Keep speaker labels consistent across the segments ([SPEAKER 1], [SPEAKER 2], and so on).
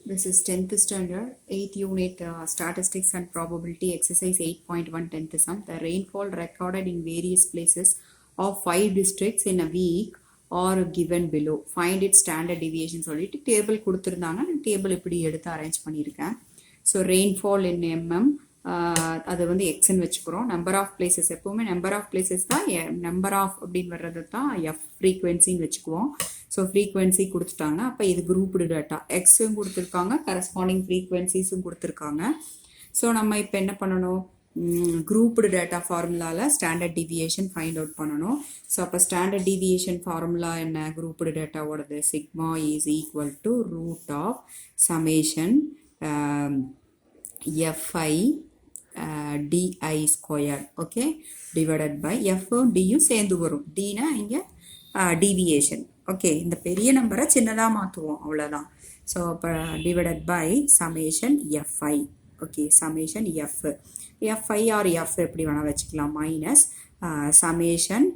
[SPEAKER 1] This is 10th standard, 8th unit, Statistics and Probability, exercise 8.1 10th sum. The rainfall recorded in various places of 5 districts in a week are given below. Find its standard deviation சொல்லிட்டு table கொடுத்துருந்தாங்க. Table இப்படி எடுத்து arrange பண்ணியிருக்கேன். So rainfall இன் MM அது வந்து எக்ஸ்ன்னு வச்சுக்கிறோம். Number of places எப்போவுமே நம்பர் ஆஃப் பிளேசஸ் தான் நம்பர் ஆஃப் அப்படின்னு வர்றது தான் எஃப் ஃப்ரீக்வன்சின்னு வச்சுக்குவோம். ஸோ ஃப்ரீக்வன்சி கொடுத்துட்டாங்க. அப்போ இது குரூப்டு டேட்டா எக்ஸும் கொடுத்துருக்காங்க, கரஸ்பாண்டிங் ஃப்ரீக்வன்சிஸும் கொடுத்துருக்காங்க. ஸோ நம்ம இப்போ என்ன பண்ணணும், குரூப்டு டேட்டா ஃபார்முலாவில் ஸ்டாண்டர்ட் டிவியேஷன் ஃபைண்ட் அவுட் பண்ணணும். ஸோ அப்போ ஸ்டாண்டர்ட் டிவியேஷன் ஃபார்முலா என்ன, குரூப்டு டேட்டாவோடது sigma is equal to root of summation fi di square, okay, divided by எஃப்பும் டியும் சேர்ந்து வரும். டினா இங்கே டிவியேஷன், ஓகே. இந்த பெரிய நம்பரை சின்னதாக மாற்றுவோம், அவ்வளோதான். ஸோ இப்போ divided by summation f i, okay, summation f i or f எப்படி வேணால் வச்சுக்கலாம், minus summation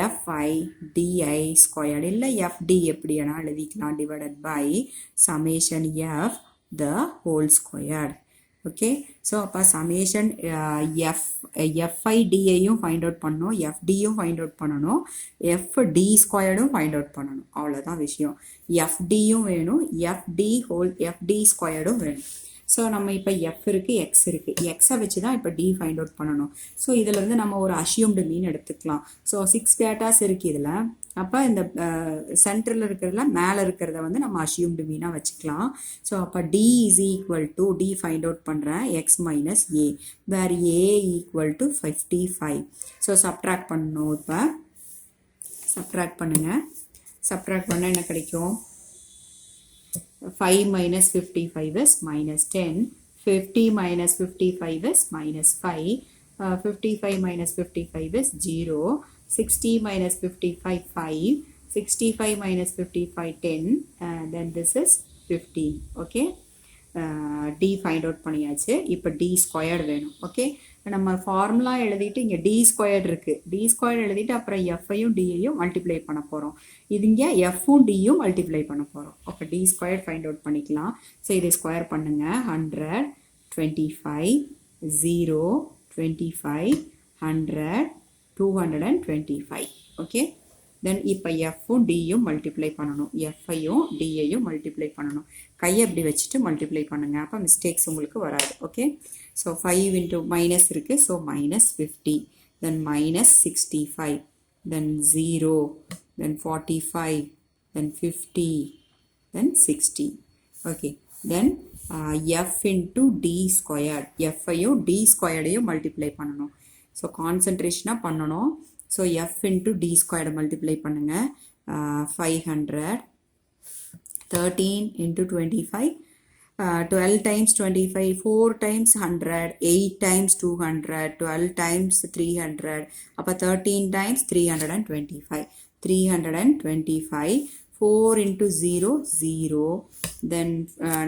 [SPEAKER 1] f i d i squared, இல்லை எஃப்டி எப்படி வேணால் எழுதிக்கலாம், divided by summation f the whole squared. Okay, so அப்போ சமேஷன் எஃப்ஐடியையும் ஃபைண்ட் அவுட் பண்ணணும், எஃப்டியும் ஃபைண்ட் அவுட் பண்ணணும், எஃப்டி ஸ்கொயர்டும் ஃபைண்ட் அவுட் பண்ணணும். அவ்வளோதான் விஷயம். எஃப்டியும் வேணும், எஃப்டி ஸ்கொயர்டும் வேணும். ஸோ நம்ம இப்போ எஃப் இருக்குது, எக்ஸ் இருக்குது, எக்ஸை வச்சு தான் இப்போ டி ஃபைண்ட் அவுட் பண்ணணும். ஸோ இதில் இருந்து நம்ம ஒரு அஷ்யூம்டு மீன் எடுத்துக்கலாம். ஸோ 6 டேட்டாஸ் இருக்குது இதில். அப்போ இந்த சென்டரில் இருக்கிறதுல மேலே இருக்கிறத வந்து நம்ம அஷ்யூம்டு மீனாக வச்சுக்கலாம். ஸோ அப்போ d is equal to d find out பண்ணுறேன் x minus A, where A equal to 55. So subtract பண்ணணும். இப்போ சப்ட்ராக்ட் பண்ணுங்கள். சப்ட்ராக்ட் பண்ணால் என்ன கிடைக்கும், 5 minus 55 is minus 10, 50 minus 55 is minus 5, 55 minus 55 is 0, 60 minus 55 5, 65 minus 55 10, then this is 15, okay. D find out பண்ணியாச்சு. இப்போ d squared வேணும், ஓகே. நம்ம ஃபார்முலா எழுதிட்டு இங்கே டி ஸ்கொயர்டு இருக்குது, டி ஸ்கொயர்டு எழுதிட்டு அப்புறம் எஃப்ஐயும் டியையும் மல்டிப்ளை பண்ண போகிறோம். இது இங்கே எஃப்பும் டியும் மல்டிப்ளை பண்ண போகிறோம். அப்போ டி ஸ்கொயர்டு ஃபைண்ட் அவுட் பண்ணிக்கலாம். ஸோ இதை ஸ்கொயர் பண்ணுங்கள். 100 25 0 25 100 225, ஓகே. தென் இப்போ எஃப்பும் டியும் மல்டிப்ளை பண்ணணும், எஃப்ஐயும் டியையும் மல்டிப்ளை பண்ணணும். கையை இப்படி வச்சுட்டு மல்டிப்ளை பண்ணுங்கள், அப்போ மிஸ்டேக்ஸ் உங்களுக்கு வராது, ஓகே. ஸோ 5 இன்ட்டு மைனஸ் இருக்குது, so minus 50, then minus 65, then 0, then 45, then 50, then 60, okay. Then f into d squared, எஃப்ஐயும் டி ஸ்கொயர்டையும் மல்டிப்ளை பண்ணணும். ஸோ கான்சன்ட்ரேஷனாக பண்ணணும். ஸோ எஃப் இன்ட்டு டி ஸ்கொயர்டை மல்டிப்ளை பண்ணுங்கள். 500, 13 into 25, 12 times 25, 4 times 100, 8 times 200, 12 times 300, அப்போ 13 times 325, 325, 4 into 0, 0, then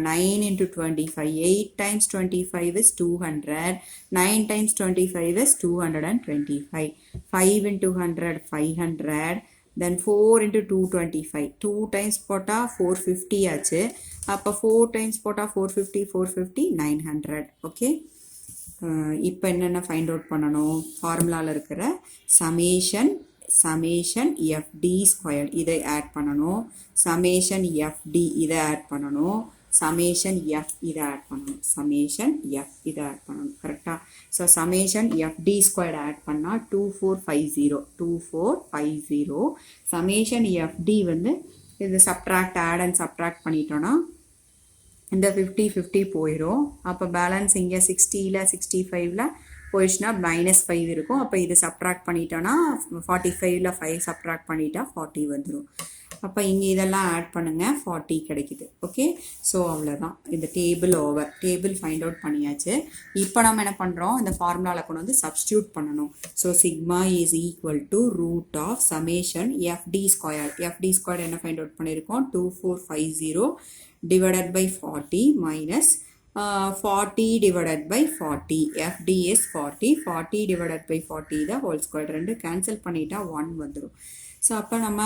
[SPEAKER 1] 9 into 25, 8 times 25 is 200, 9 times 25 is 225, 5 into 100, 500, then 4 into 225, 2 times போட்டா 450 ஆச்சு. அப்போ 4 times போட்டா 450, 450, 900, ஓகே. இப்போ என்னென்ன ஃபைண்ட் அவுட் பண்ணணும், ஃபார்முலாவில் இருக்கிற சமேஷன் எஃப்டி ஸ்கொயர்ட் இதை ஆட் பண்ணணும், சமேஷன் எஃப்டி இதை ஆட் பண்ணணும், சமேஷன் எஃப் இதை ஆட் பண்ணணும், சமேஷன் எஃப் இதை ஆட் பண்ணணும், கரெக்டாக. So summation f d squared add பண்ணால் 2450, சமேஷன் எஃப்டி வந்து இது சப்ட்ராக்ட் ஆட் அண்ட் சப்ட்ராக்ட் பண்ணிட்டோன்னா இந்த 50 போயிடும். அப்போ பேலன்ஸ் இங்கே 60ல் 65ல் போயிடுச்சுன்னா -5 இருக்கும். அப்போ இது சப்ட்ராக்ட் பண்ணிட்டோன்னா 45ல் 5 சப்ட்ராக்ட் பண்ணிட்டா 40 வந்துடும். அப்போ இங்கே இதெல்லாம் ஆட் பண்ணுங்கள், 40 கிடைக்குது, ஓகே. ஸோ அவ்வளோதான், இந்த table over. Table find out பண்ணியாச்சு. இப்போ நம்ம என்ன பண்ணுறோம், இந்த ஃபார்முலாவில் கொண்டு வந்து சப்ஸ்டியூட் பண்ணணும். So sigma is equal to root of summation f d square, f d square என்ன ஃபைண்ட் அவுட் பண்ணியிருக்கோம், 2450 divided by 40 minus 40 divided by 40, FD is 40, 40 divided by 40 the whole square. ரெண்டு கேன்சல் பண்ணிட்டா 1 வந்துடும். ஸோ அப்போ நம்ம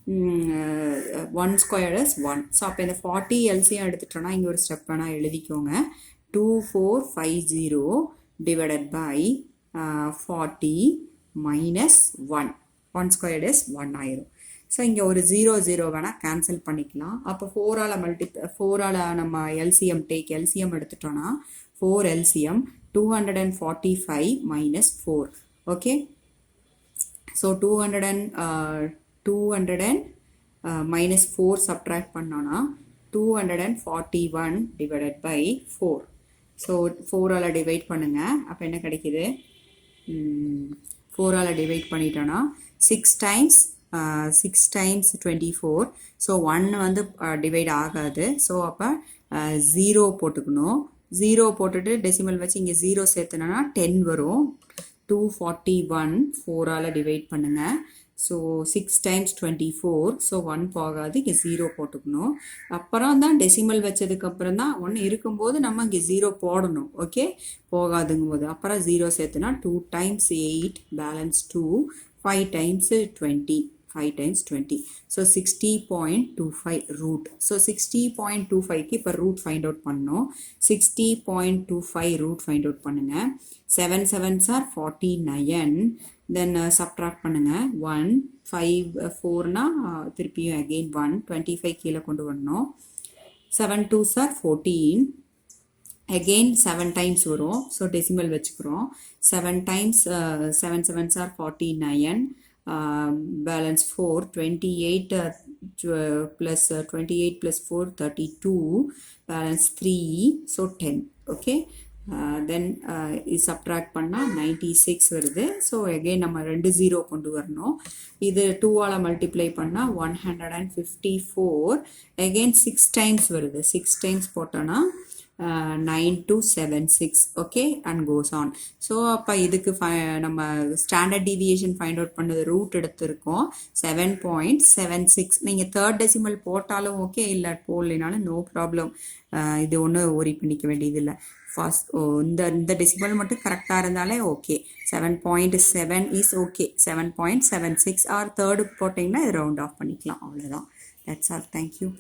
[SPEAKER 1] 1 squared is 1. ஸோ அப்போ இந்த 40 LCM எடுத்துட்டோன்னா இங்கே ஒரு ஸ்டெப் வேணால் எழுதிக்கோங்க. 2450 divided by 40 minus 1. 1 squared is 1 ஆயிரும். ஸோ இங்கே ஒரு 0 வேணால் கேன்சல் பண்ணிக்கலாம். அப்போ 4ஆல் நம்ம LCM எடுத்துட்டோன்னா 4 LCM 245 minus 4. Okay, so 200 minus 4 subtract பண்ணோன்னா 241 divided by 4. ஸோ 4ஆல் டிவைட் பண்ணுங்க. அப்போ என்ன கிடைக்குது? 4ஆல் டிவைட் பண்ணிட்டோன்னா 6 times 24. ஸோ 1 வந்து டிவைட் ஆகாது. ஸோ அப்போ 0 போட்டுக்கணும். 0 போட்டுட்டு டெசிமல் வச்சு இங்கே 0 சேர்த்துனா 10 வரும். 241 4ஆல் டிவைட் பண்ணுங்க. So 6 times 24. ஸோ 1 போகாது, இங்கே 0 போட்டுக்கணும். அப்புறம் தான் டெசிமல் வச்சதுக்கப்புறம் தான் 1 இருக்கும்போது நம்ம இங்கே 0 போடணும். ஓகே, போகாதுங்கும் போது அப்புறம் 0 சேர்த்துனா 2 times 8 balance 2, 5 times 20. 5 times 20. So 60.25 root. So 60.25க்கு இப்போ root find out பண்ணோம். 60.25 root find out பண்ணுங்க. 7 7s are 49. Then subtract பண்ணுங்க. 1 5 4னா திருப்பியும் again 1 25 கீழே கொண்டு வரணும். 7 2s are 14. again 7 times வரும். so decimal வச்சுக்கிறோம். 7 times 7 7s are 49. balance 4 28 plus 28 plus 4 32 balance 3 so 10. okay, then subtract பண்ணா 96 வருது. so again நம்ம 2 0 கொண்டு வரணும். இது 2 ஆல multiply பண்ணா 154. again 6 times வருது. 6 times போட்டோன்னா 9276. okay, and goes on. so அப்போ இதுக்கு நம்ம ஸ்டாண்டர்ட் டீவியேஷன் ஃபைண்ட் அவுட் பண்ணது ரூட் எடுத்திருக்கோம் 7.76. நீங்கள் தேர்ட் டெசிமல் போட்டாலும் ஓகே, இல்லை போடலைனாலும் நோ ப்ராப்ளம். இது ஒன்றும் ஒரி பண்ணிக்க வேண்டியதில்லை. ஃபர்ஸ்ட் இந்த டெசிமல் மட்டும் கரெக்டாக இருந்தாலே okay. 7.7 is okay. 7.76 or third போட்டிங்கன்னா இது ரவுண்ட் ஆஃப் பண்ணிக்கலாம். அவ்வளோதான். That's all. தேங்க்யூ.